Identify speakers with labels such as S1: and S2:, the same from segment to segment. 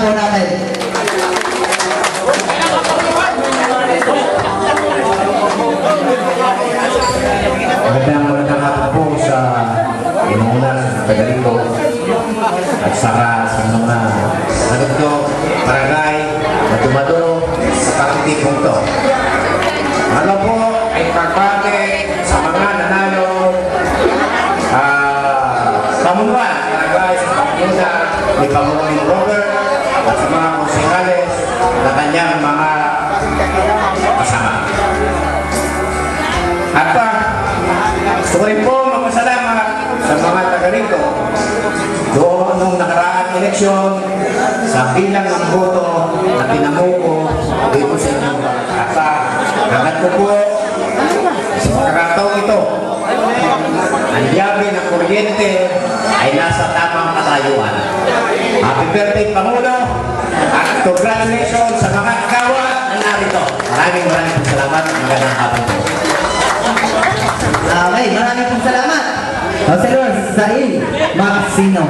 S1: po natin.
S2: Magandang hapon po sa inuunan sa Tagalito at saka sa mga nagdo, barangay na dumado sa pakitipong to. Ano po ay pagbate sa mga nanalo pamunuan barangay sa Pamuna ni Pamunuan Robert at sa mga konsehales na kanyang mga kasama. At gusto ko rin po magpasalamat sa mga taga-rito doon nung nakaraang eleksyon sa bilang ng boto na pinamuko dito sa inyong kasa. Hangad ko po sa pagkakataong ito, ang yabi ng kuryente ay nasa tamang katayuan. Happy birthday, Pangulo, at congratulations sa mga kawa na narito. Maraming salamat. Magandang hapon po.
S1: Okay, maraming pong salamat. Councilor Sail Maxino.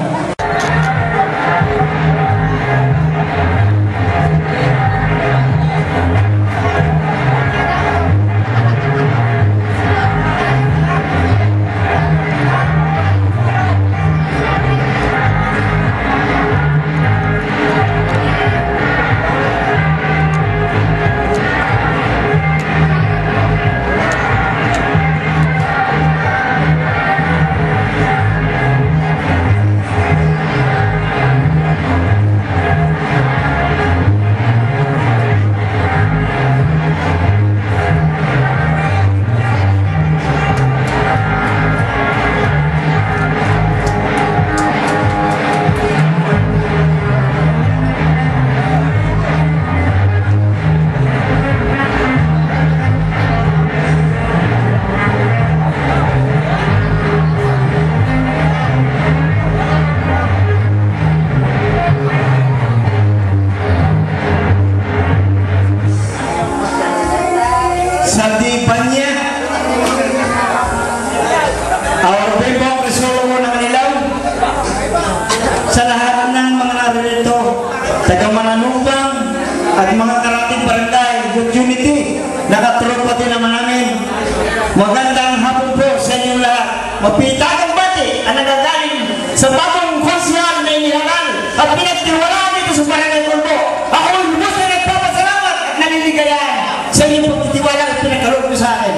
S3: Magandang hapon po sa inyong lahat. Mapitagang bati ang nagagaling sa bagong konsyal na inihangan at pinagtiwalaan dito sa Barangay Kulbo. Ako ay lubos na nagpapasalamat at naniligayahan sa inyong pagtitiwala at pinagkaroon ko sa akin.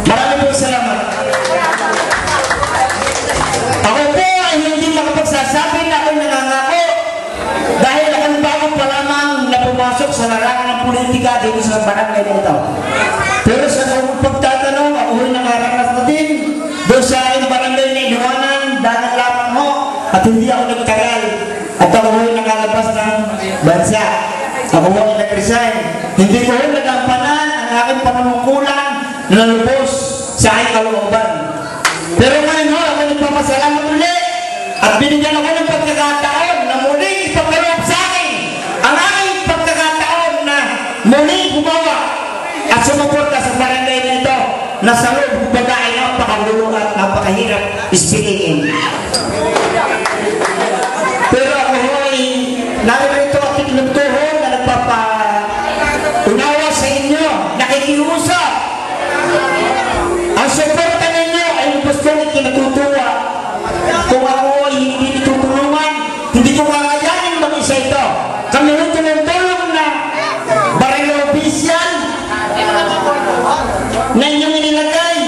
S3: Maraming po salamat. Ako po ay hindi makapagsasabi na ako'y nangangako dahil ako'y bago pa lamang na pumasok sa larangan ng politika dito sa barangay nito. Pero sa pagtatanong, ako rin nakaranas na din doon sa aking barangay na iniwanan dahil lamang ho at hindi ako nagtagal at ako rin nakalabas ng bansa. Ako rin nag-resign. Hindi ko rin nagampanan ang aking panunungkulan na lubos sa aking kalooban. Pero ngayon ho, ako nagpapasalamat ulit at binigyan ako ng pagkakataon na muling ipagkaloob sa akin ang aking pagkakataon na muling gumawa at sumuporta sa barangay nito na sa loob baga ay napakagulo at napakahirap ispiliin. Pero ako ay narito at itlugtuhon na nagpapaunawa sa inyo, nakikiusap. Ang suporta ninyo ay lubos ko na kinatutuwa. Kung ako ay hindi nitutulungan, hindi ko kakayanin mag-isa ito. Kami rin tulong na barangay official na inyong inilagay.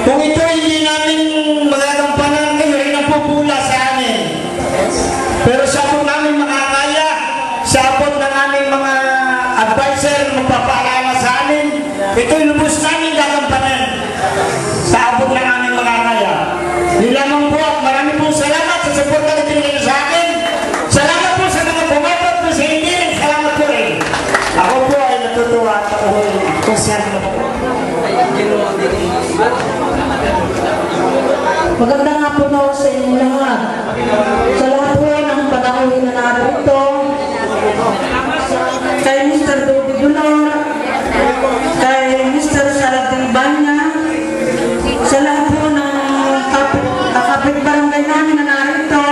S3: Kung ito hindi namin magagampanan, kayo rin ang pupula sa amin. Pero sa abot namin makakaya, sa abot ng aming mga advisor magpapaalala sa amin, ito'y lubos namin gagampanan sa abot ng aming makakaya. Nilamang po at marami pong salamat sa suporta na tinigil sa akin. Salamat po sa mga pumapat po sa hindi rin. Salamat po rin. Ako po ay natutuwa at ako kung saan na po.
S4: Magandang hapon po sa inyong lahat. Sa lahat po ng panahon na narito, kay Mr. David Dulor, kay Mr. Sarating Banya, sa lahat po ng kapit barangay namin na narito,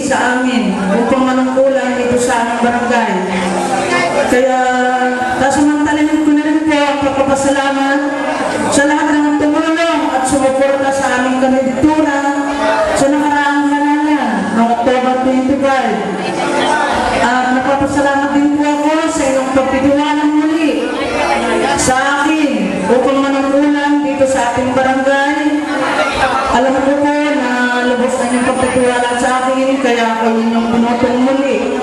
S4: sa amin upang manungkulan dito sa aming barangay. Kaya sasamantalahin ko na rin po ang pagpapasalamat sa lahat ng tumulong at sumuporta sa aming kandidatura sa nakaraang halalan noong October 25. At napapasalamat din po ako sa inyong pagtitiwalang muli sa akin upang manungkulan dito sa ating barangay. Alam ko po na lubos na inyong pagtitiwala sa akin, kaya ako inyong binotong muli.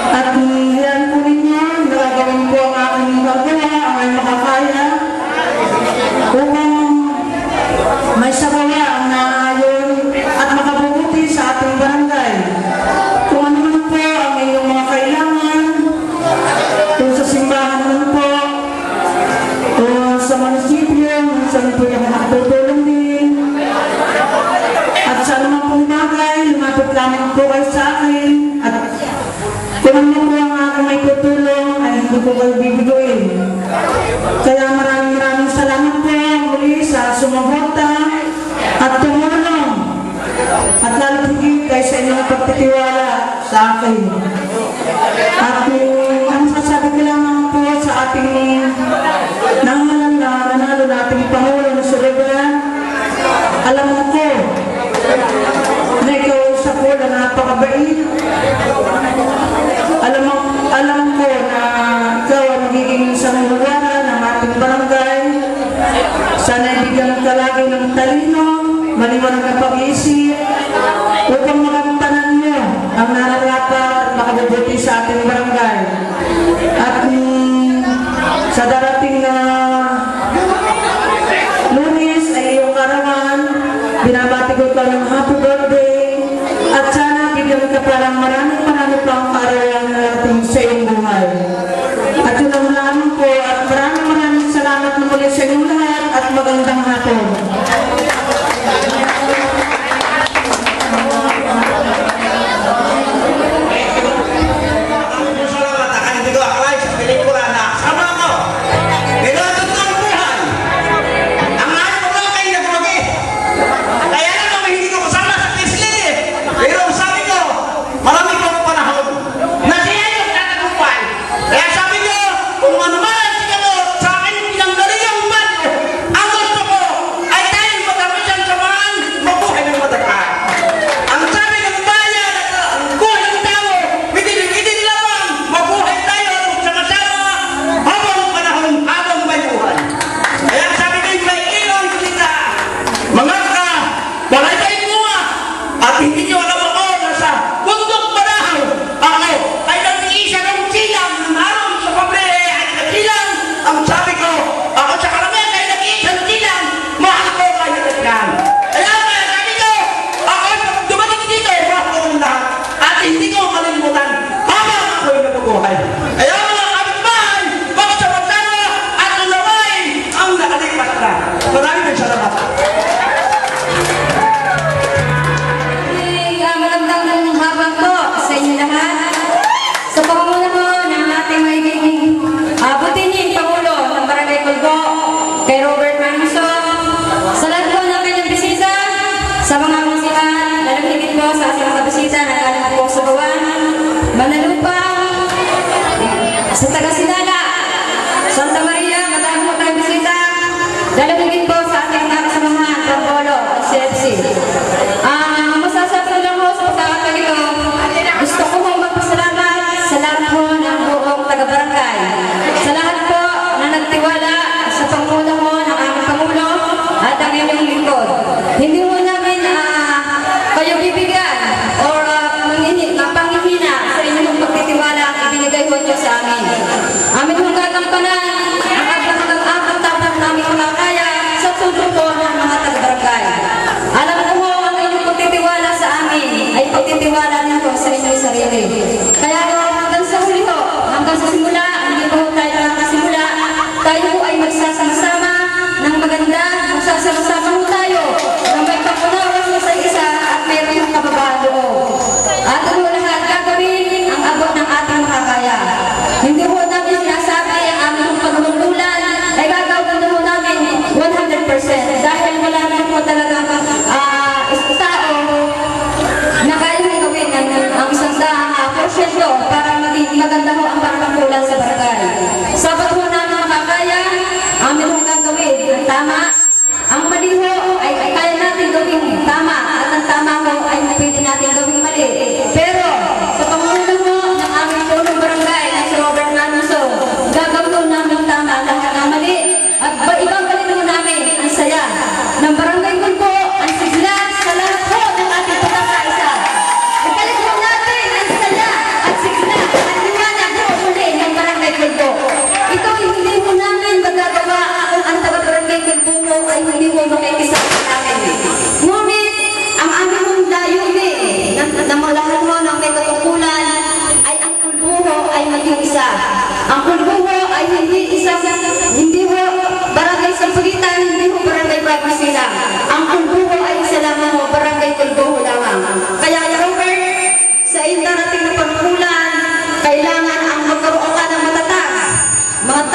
S4: At yan po ninyo, nagagawin po ang aking gagawa, ang may makakaya, upang may sagawa ang naayon at makabubuti sa ating barangay. Kung ano man po ang inyong mga kailangan, kung sa simbahan man po, o sa munisipyo, saan po yung makatutulong din. At sa naman pong bagay, lumapit lamang po kayo sa akin. At kung ano po ang aking may tutulong, ay hindi po kayo bibiguin. Kaya maraming salamat po muli sa sumuporta at tumulong. At lalo higit kayo sa inyong pagtitiwala sa akin. At ang sasabi ko lamang po sa ating nanalo nating Pangulo na Suliban, alam mo ko na ikaw sa po na napakabait. Alam ko na ikaw ang magiging sanguwara ng ating barangay. Sana ibigyan ka lagi ng talino, maliwanag na pag-iisip, upang makamtanan nyo ang nararapat at makabubuti sa ating barangay. At sa darating na Lunes ay iyong karawan, binabati ko ka ng happy birthday, at sana bigyan ka pa ng marami pang kaarawan na natin sa iyong buhay. At yun ang lamang po, at maraming salamat na muli sa inyong lahat at magandang hapon.
S3: Kung ano man, siguro, sa akin, pinanggaling ang man, ang gusto ko ay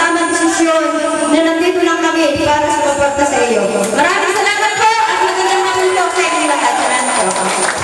S5: tamang desisyon na nandito lang kami para sa suporta sa iyo. Maraming salamat po at magandang hapon po sa inyong lahat. Salamat po.